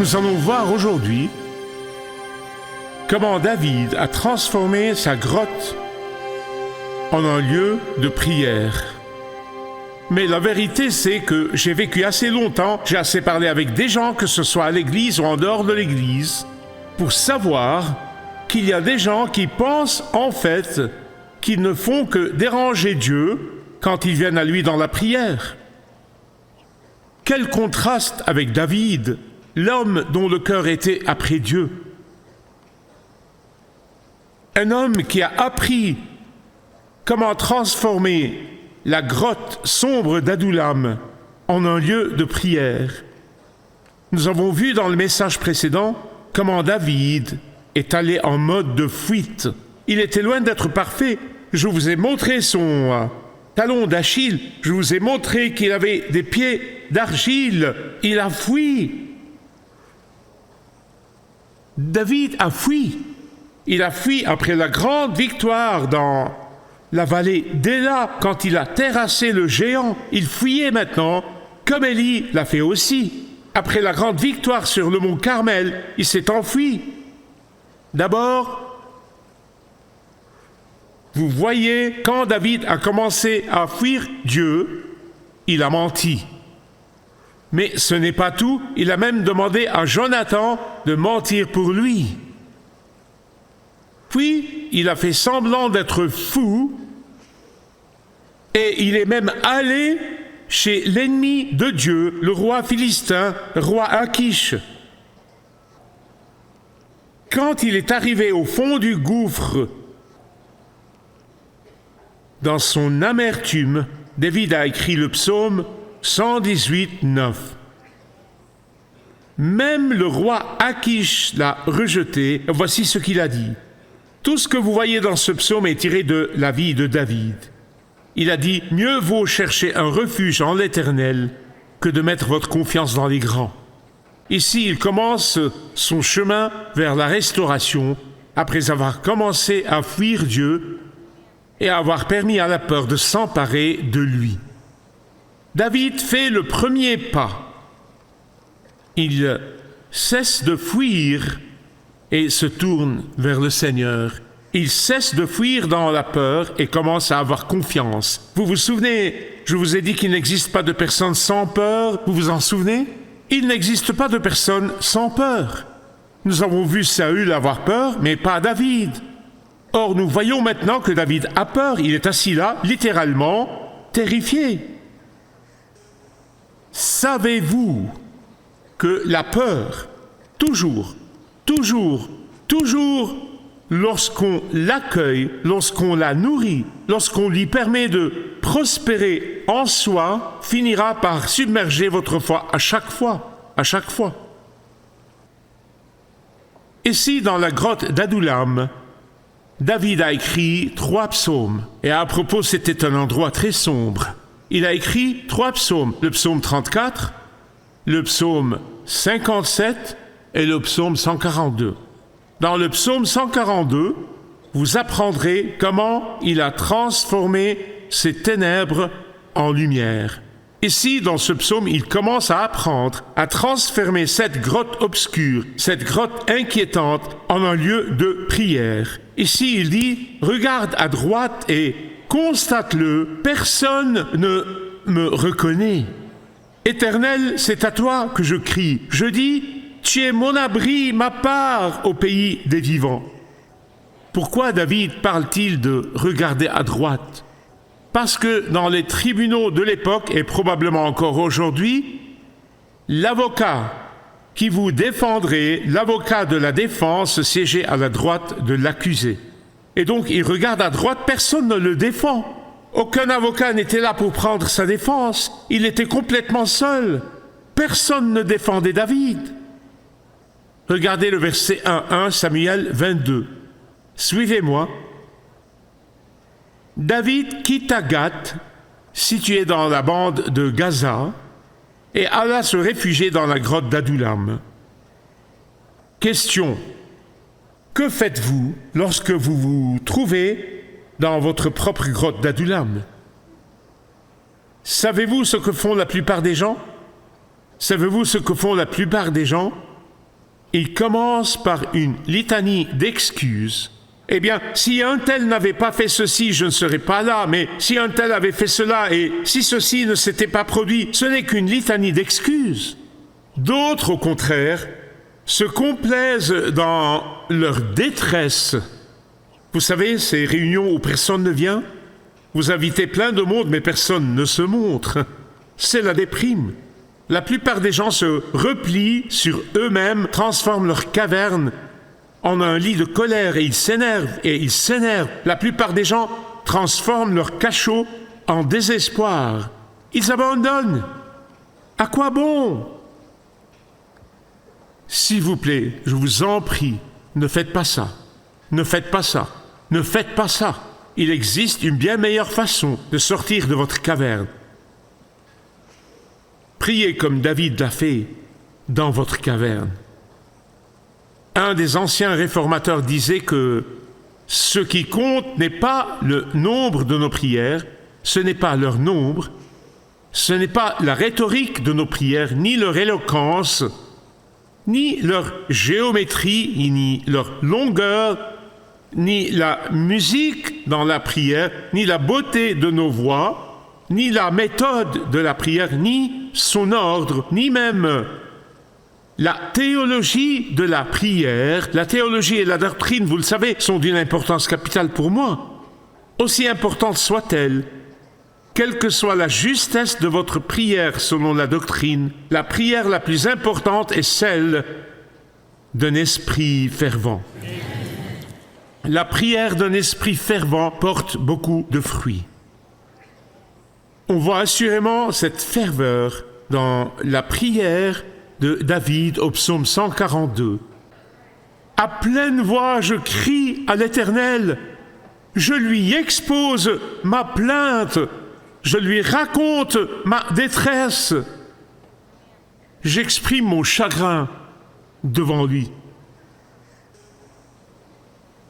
Nous allons voir aujourd'hui comment David a transformé sa grotte en un lieu de prière. Mais la vérité, c'est que j'ai vécu assez longtemps, j'ai assez parlé avec des gens, que ce soit à l'église ou en dehors de l'église, pour savoir qu'il y a des gens qui pensent en fait qu'ils ne font que déranger Dieu quand ils viennent à lui dans la prière. Quel contraste avec David, l'homme dont le cœur était après Dieu. Un homme qui a appris comment transformer la grotte sombre d'Adullam en un lieu de prière. Nous avons vu dans le message précédent comment David est allé en mode de fuite. Il était loin d'être parfait. Je vous ai montré son talon d'Achille. Je vous ai montré qu'il avait des pieds d'argile. Il a fui. David a fui. Il a fui après la grande victoire dans la vallée d'Éla, quand il a terrassé le géant. Il fuyait maintenant, comme Élie l'a fait aussi. Après la grande victoire sur le mont Carmel, il s'est enfui. D'abord, vous voyez, quand David a commencé à fuir Dieu, il a menti. Mais ce n'est pas tout, il a même demandé à Jonathan de mentir pour lui. Puis, il a fait semblant d'être fou et il est même allé chez l'ennemi de Dieu, le roi philistin, le roi Achish. Quand il est arrivé au fond du gouffre, dans son amertume, David a écrit le psaume 118, 9. Même le roi Achish l'a rejeté. Voici ce qu'il a dit. Tout ce que vous voyez dans ce psaume est tiré de la vie de David. Il a dit « Mieux vaut chercher un refuge en l'Éternel que de mettre votre confiance dans les grands. » Ici, il commence son chemin vers la restauration après avoir commencé à fuir Dieu et avoir permis à la peur de s'emparer de lui. David fait le premier pas. Il cesse de fuir et se tourne vers le Seigneur. Il cesse de fuir dans la peur et commence à avoir confiance. Vous vous souvenez, je vous ai dit qu'il n'existe pas de personne sans peur. Vous vous en souvenez? Il n'existe pas de personne sans peur. Nous avons vu Saül avoir peur, mais pas David. Or, nous voyons maintenant que David a peur. Il est assis là, littéralement, terrifié. Savez-vous que la peur, toujours, lorsqu'on l'accueille, lorsqu'on la nourrit, lorsqu'on lui permet de prospérer en soi, finira par submerger votre foi à chaque fois. Ici, dans la grotte d'Adullam, David a écrit 3 psaumes. Et à propos, c'était un endroit très sombre. Il a écrit 3 psaumes, le psaume 34, le psaume 57 et le psaume 142. Dans le psaume 142, vous apprendrez comment il a transformé ces ténèbres en lumière. Ici, dans ce psaume, il commence à apprendre à transformer cette grotte obscure, cette grotte inquiétante, en un lieu de prière. Ici, il dit « Regarde à droite et constate-le, personne ne me reconnaît. Éternel, c'est à toi que je crie. Je dis, tu es mon abri, ma part au pays des vivants. » Pourquoi David parle-t-il de regarder à droite? Parce que dans les tribunaux de l'époque, et probablement encore aujourd'hui, l'avocat qui vous défendrait, l'avocat de la défense, siégeait à la droite de l'accusé. Et donc, il regarde à droite, personne ne le défend. Aucun avocat n'était là pour prendre sa défense. Il était complètement seul. personne ne défendait David. Regardez le verset 1 Samuel 22. Suivez-moi. David quitta Gath, situé dans la bande de Gaza, et alla se réfugier dans la grotte d'Adullam. Question. Que faites-vous lorsque vous vous trouvez dans votre propre grotte d'Adullam? Savez-vous ce que font la plupart des gens? Savez-vous ce que font la plupart des gens? Ils commencent par une litanie d'excuses. Eh bien, si un tel n'avait pas fait ceci, je ne serais pas là, mais si un tel avait fait cela et si ceci ne s'était pas produit, ce n'est qu'une litanie d'excuses. D'autres, au contraire, se complaisent dans leur détresse. Vous savez, ces réunions où personne ne vient, vous invitez plein de monde, mais personne ne se montre. C'est la déprime. La plupart des gens se replient sur eux-mêmes, transforment leur caverne en un lit de colère et ils s'énervent. La plupart des gens transforment leur cachot en désespoir. Ils abandonnent. À quoi bon? S'il vous plaît, je vous en prie, ne faites pas ça. Ne faites pas ça. Ne faites pas ça. Il existe une bien meilleure façon de sortir de votre caverne. Priez comme David l'a fait dans votre caverne. Un des anciens réformateurs disait que ce qui compte n'est pas le nombre de nos prières, ce n'est pas leur nombre, ce n'est pas la rhétorique de nos prières, ni leur éloquence, ni leur géométrie, ni leur longueur, ni la musique dans la prière, ni la beauté de nos voix, ni la méthode de la prière, ni son ordre, ni même la théologie de la prière. La théologie et la doctrine, vous le savez, sont d'une importance capitale pour moi. Aussi importante soit-elle, quelle que soit la justesse de votre prière selon la doctrine, la prière la plus importante est celle d'un esprit fervent. La prière d'un esprit fervent porte beaucoup de fruits. On voit assurément cette ferveur dans la prière de David au psaume 142. À pleine voix, je crie à l'Éternel. Je lui expose ma plainte. Je lui raconte ma détresse. J'exprime mon chagrin devant lui.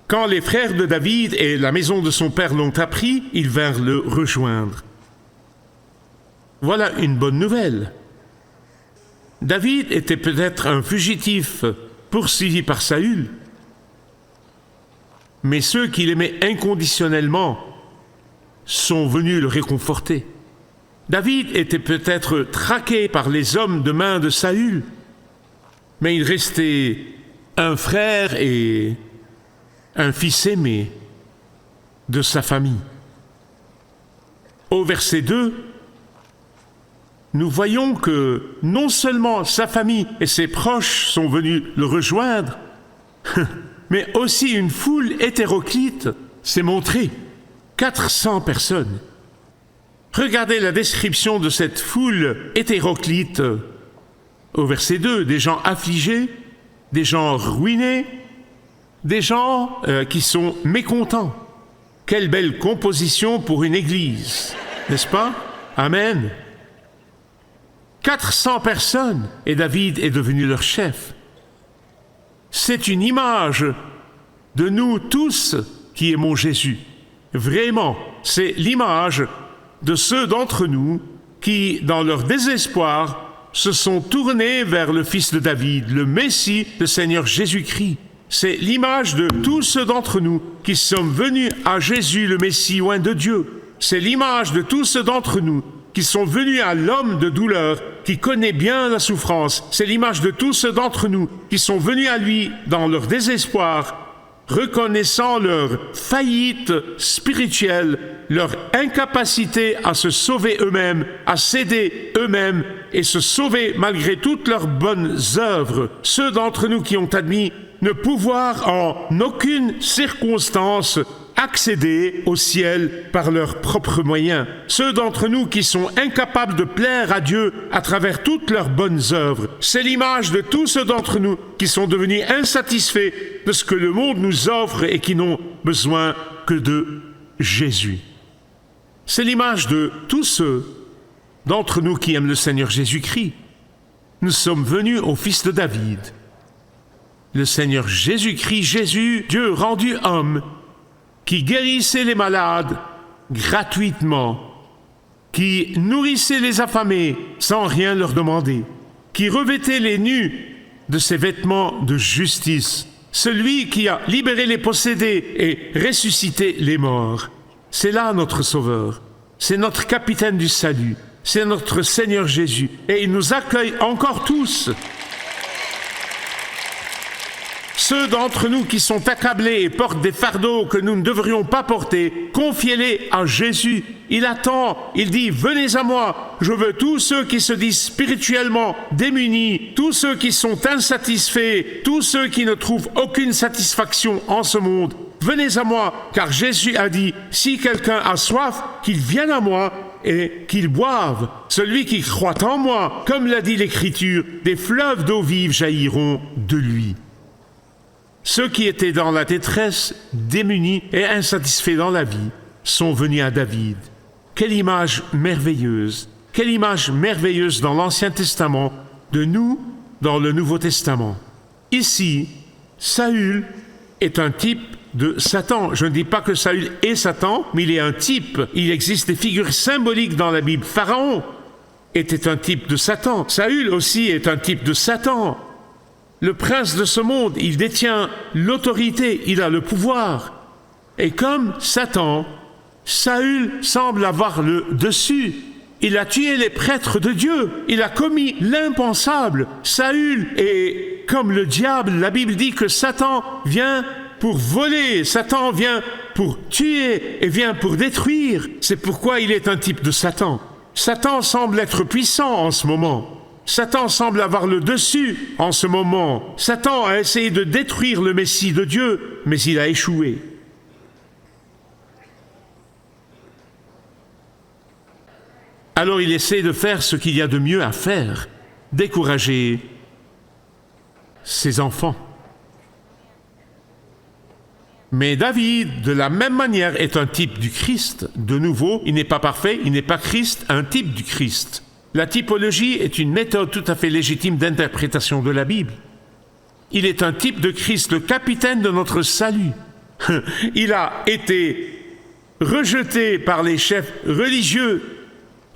Quand les frères de David et la maison de son père l'ont appris, ils vinrent le rejoindre. Voilà une bonne nouvelle. David était peut-être un fugitif poursuivi par Saül, mais ceux qui l'aimaient inconditionnellement sont venus le réconforter. David était peut-être traqué par les hommes de main de Saül, mais il restait un frère et un fils aimé de sa famille. Au verset 2, nous voyons que non seulement sa famille et ses proches sont venus le rejoindre, mais aussi une foule hétéroclite s'est montrée. 400 personnes. Regardez la description de cette foule hétéroclite au verset 2. Des gens affligés, des gens ruinés, des gens qui sont mécontents. Quelle belle composition pour une église, n'est-ce pas? Amen. 400 personnes, et David est devenu leur chef. C'est une image de nous tous qui aimons Jésus. Vraiment, c'est l'image de ceux d'entre nous qui, dans leur désespoir, se sont tournés vers le Fils de David, le Messie, le Seigneur Jésus-Christ. C'est l'image de tous ceux d'entre nous qui sommes venus à Jésus, le Messie, oint de Dieu. C'est l'image de tous ceux d'entre nous qui sont venus à l'homme de douleur, qui connaît bien la souffrance. C'est l'image de tous ceux d'entre nous qui sont venus à lui dans leur désespoir, reconnaissant leur faillite spirituelle, leur incapacité à se sauver eux-mêmes, à s'aider eux-mêmes et se sauver malgré toutes leurs bonnes œuvres. Ceux d'entre nous qui ont admis ne pouvoir en aucune circonstance accéder au ciel par leurs propres moyens. Ceux d'entre nous qui sont incapables de plaire à Dieu à travers toutes leurs bonnes œuvres. C'est l'image de tous ceux d'entre nous qui sont devenus insatisfaits de ce que le monde nous offre et qui n'ont besoin que de Jésus. C'est l'image de tous ceux d'entre nous qui aiment le Seigneur Jésus-Christ. Nous sommes venus au Fils de David. Le Seigneur Jésus-Christ, Jésus, Dieu rendu homme, qui guérissait les malades gratuitement, qui nourrissait les affamés sans rien leur demander, qui revêtait les nus de ses vêtements de justice, celui qui a libéré les possédés et ressuscité les morts. C'est là notre Sauveur, c'est notre capitaine du salut, c'est notre Seigneur Jésus, et il nous accueille encore tous. Ceux d'entre nous qui sont accablés et portent des fardeaux que nous ne devrions pas porter, confiez-les à Jésus. Il attend, il dit « Venez à moi, je veux tous ceux qui se disent spirituellement démunis, tous ceux qui sont insatisfaits, tous ceux qui ne trouvent aucune satisfaction en ce monde. Venez à moi, car Jésus a dit « Si quelqu'un a soif, qu'il vienne à moi et qu'il boive. Celui qui croit en moi, comme l'a dit l'Écriture, des fleuves d'eau vive jailliront de lui. » Ceux qui étaient dans la détresse, démunis et insatisfaits dans la vie, sont venus à David. Quelle image merveilleuse! Quelle image merveilleuse dans l'Ancien Testament, de nous dans le Nouveau Testament. Ici, Saül est un type de Satan. Je ne dis pas que Saül est Satan, mais il est un type. Il existe des figures symboliques dans la Bible. Pharaon était un type de Satan. Saül aussi est un type de Satan. Le prince de ce monde, il détient l'autorité, il a le pouvoir. Et comme Satan, Saül semble avoir le dessus. Il a tué les prêtres de Dieu. Il a commis l'impensable. Saül est comme le diable. La Bible dit que Satan vient pour voler. Satan vient pour tuer et vient pour détruire. C'est pourquoi il est un type de Satan. Satan semble être puissant en ce moment. Satan semble avoir le dessus en ce moment. Satan a essayé de détruire le Messie de Dieu, mais il a échoué. Alors il essaie de faire ce qu'il y a de mieux à faire, décourager ses enfants. Mais David, de la même manière, est un type du Christ. De nouveau, il n'est pas parfait, il n'est pas Christ, un type du Christ. La typologie est une méthode tout à fait légitime d'interprétation de la Bible. Il est un type de Christ, le capitaine de notre salut. Il a été rejeté par les chefs religieux.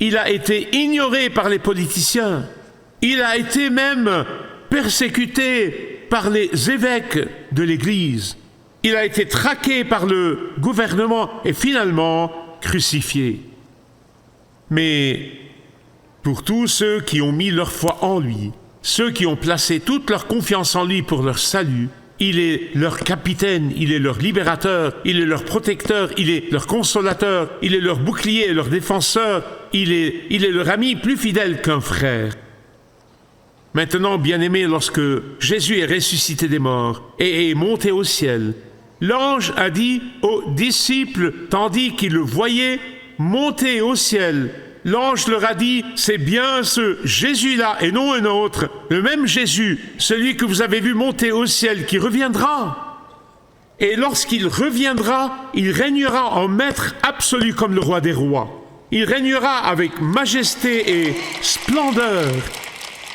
Il a été ignoré par les politiciens. Il a été même persécuté par les évêques de l'Église. Il a été traqué par le gouvernement et finalement crucifié. Mais pour tous ceux qui ont mis leur foi en lui, ceux qui ont placé toute leur confiance en lui pour leur salut, il est leur capitaine, il est leur libérateur, il est leur protecteur, il est leur consolateur, il est leur bouclier et leur défenseur, il est leur ami plus fidèle qu'un frère. Maintenant, bien-aimés, lorsque Jésus est ressuscité des morts et est monté au ciel, l'ange a dit aux disciples, tandis qu'ils le voyaient monter au ciel, l'ange leur a dit, c'est bien ce Jésus-là et non un autre, le même Jésus, celui que vous avez vu monter au ciel, qui reviendra. Et lorsqu'il reviendra, il régnera en maître absolu comme le roi des rois. Il régnera avec majesté et splendeur.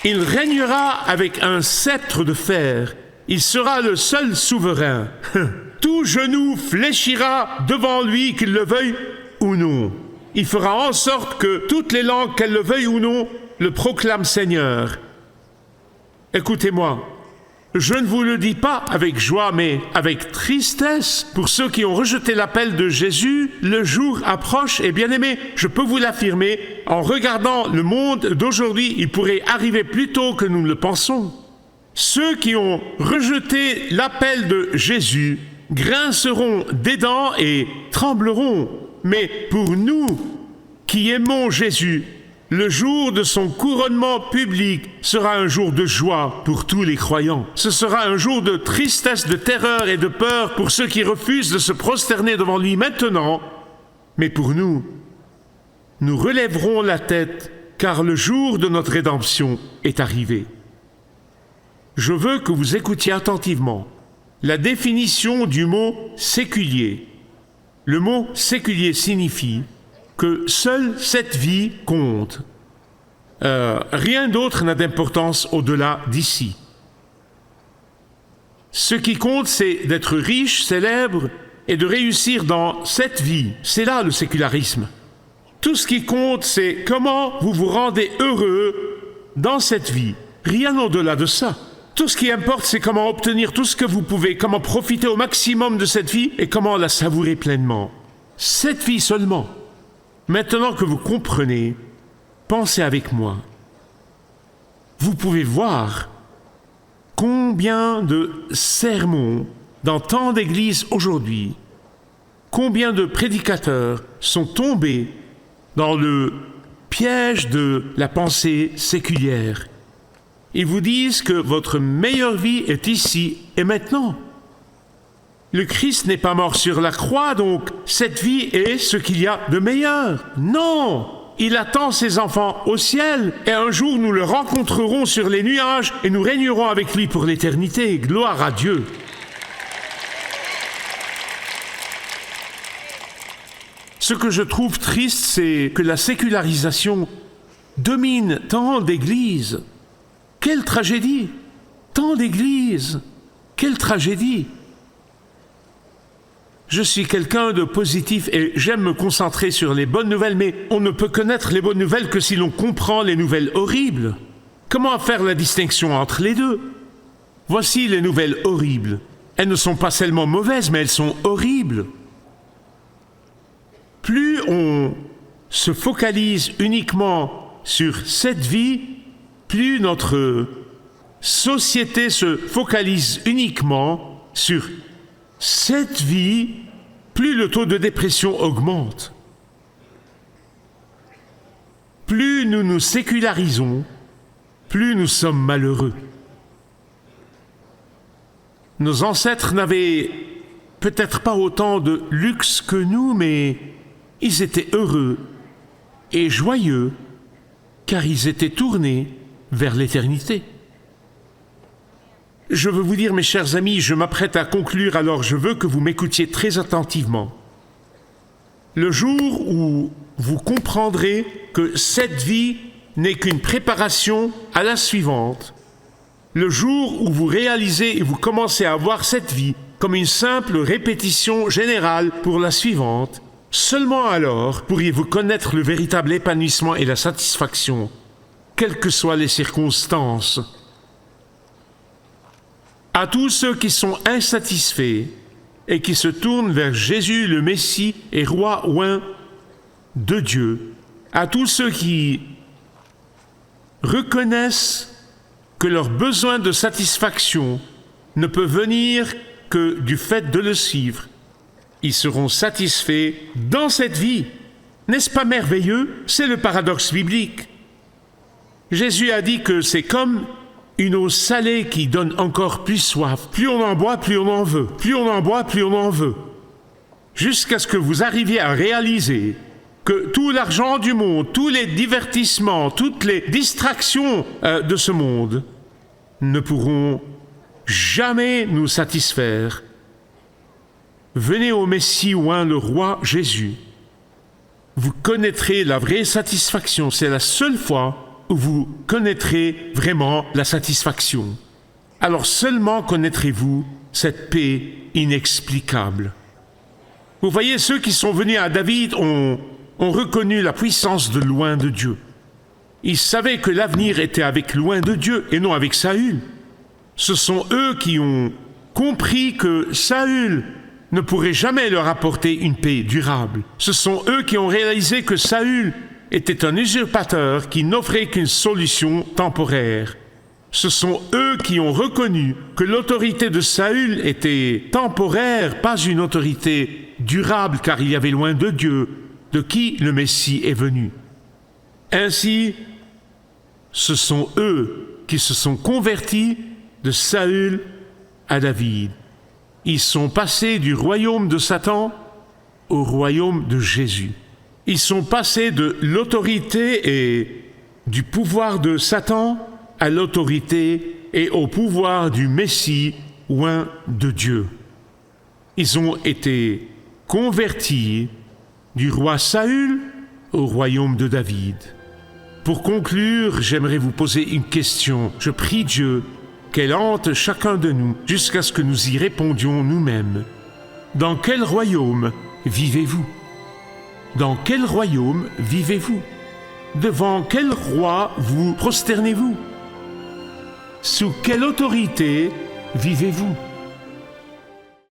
Il régnera avec un sceptre de fer. Il sera le seul souverain. Tout genou fléchira devant lui, qu'il le veuille ou non. Il fera en sorte que toutes les langues, qu'elles le veuillent ou non, le proclament Seigneur. Écoutez-moi, je ne vous le dis pas avec joie, mais avec tristesse. Pour ceux qui ont rejeté l'appel de Jésus, le jour approche, et bien aimé, je peux vous l'affirmer, en regardant le monde d'aujourd'hui, il pourrait arriver plus tôt que nous ne le pensons. Ceux qui ont rejeté l'appel de Jésus grinceront des dents et trembleront. Mais pour nous qui aimons Jésus, Le jour de son couronnement public sera un jour de joie pour tous les croyants. Ce sera un jour de tristesse, de terreur et de peur pour ceux qui refusent de se prosterner devant lui maintenant. Mais pour nous, nous relèverons la tête car le jour de notre rédemption est arrivé. Je veux que vous écoutiez attentivement la définition du mot séculier. Le mot séculier signifie que seule cette vie compte. Rien d'autre n'a d'importance au-delà d'ici. Ce qui compte, c'est d'être riche, célèbre et de réussir dans cette vie. C'est là le sécularisme. Tout ce qui compte, c'est comment vous vous rendez heureux dans cette vie. Rien au-delà de ça. Tout ce qui importe, c'est comment obtenir tout ce que vous pouvez, comment profiter au maximum de cette vie et comment la savourer pleinement. Cette vie seulement. Maintenant que vous comprenez, pensez avec moi. Vous pouvez voir combien de sermons dans tant d'églises aujourd'hui, combien de prédicateurs sont tombés dans le piège de la pensée séculière. Ils vous disent que votre meilleure vie est ici et maintenant. Le Christ n'est pas mort sur la croix, donc cette vie est ce qu'il y a de meilleur. Non! Il attend ses enfants au ciel, et un jour nous le rencontrerons sur les nuages et nous régnerons avec lui pour l'éternité. Gloire à Dieu! Ce que je trouve triste, c'est que la sécularisation domine tant d'églises. Quelle tragédie! Tant d'églises! Quelle tragédie! Je suis quelqu'un de positif et j'aime me concentrer sur les bonnes nouvelles, mais on ne peut connaître les bonnes nouvelles que si l'on comprend les nouvelles horribles. Comment faire la distinction entre les deux? Voici les nouvelles horribles. Elles ne sont pas seulement mauvaises, mais elles sont horribles. Plus on se focalise uniquement sur cette vie, plus notre société se focalise uniquement sur cette vie, plus le taux de dépression augmente. Plus nous nous sécularisons, plus nous sommes malheureux. Nos ancêtres n'avaient peut-être pas autant de luxe que nous, mais ils étaient heureux et joyeux, car ils étaient tournés vers l'éternité. Je veux vous dire, mes chers amis, je m'apprête à conclure, alors je veux que vous m'écoutiez très attentivement. Le jour où vous comprendrez que cette vie n'est qu'une préparation à la suivante, le jour où vous réalisez et vous commencez à voir cette vie comme une simple répétition générale pour la suivante, seulement alors pourriez-vous connaître le véritable épanouissement et la satisfaction, quelles que soient les circonstances. À tous ceux qui sont insatisfaits et qui se tournent vers Jésus le Messie et Roi oint de Dieu, à tous ceux qui reconnaissent que leur besoin de satisfaction ne peut venir que du fait de le suivre, ils seront satisfaits dans cette vie. N'est-ce pas merveilleux? C'est le paradoxe biblique. Jésus a dit que c'est comme une eau salée qui donne encore plus soif. Plus on en boit, plus on en veut. Plus on en boit, plus on en veut. Jusqu'à ce que vous arriviez à réaliser que tout l'argent du monde, tous les divertissements, toutes les distractions de ce monde ne pourront jamais nous satisfaire. Venez au Messie oint le Roi Jésus. Vous connaîtrez la vraie satisfaction. C'est la seule fois où vous connaîtrez vraiment la satisfaction. Alors seulement connaîtrez-vous cette paix inexplicable. Vous voyez, ceux qui sont venus à David ont reconnu la puissance de loin de Dieu. Ils savaient que l'avenir était avec loin de Dieu et non avec Saül. Ce sont eux qui ont compris que Saül ne pourrait jamais leur apporter une paix durable. Ce sont eux qui ont réalisé que Saül était un usurpateur qui n'offrait qu'une solution temporaire. Ce sont eux qui ont reconnu que l'autorité de Saül était temporaire, pas une autorité durable, car il y avait loin de Dieu, de qui le Messie est venu. Ainsi, ce sont eux qui se sont convertis de Saül à David. Ils sont passés du royaume de Satan au royaume de Jésus. Ils sont passés de l'autorité et du pouvoir de Satan à l'autorité et au pouvoir du Messie, oint de Dieu. Ils ont été convertis du roi Saül au royaume de David. Pour conclure, j'aimerais vous poser une question. Je prie Dieu qu'elle hante chacun de nous jusqu'à ce que nous y répondions nous-mêmes. Dans quel royaume vivez-vous? Dans quel royaume vivez-vous? Devant quel roi vous prosternez-vous? Sous quelle autorité vivez-vous?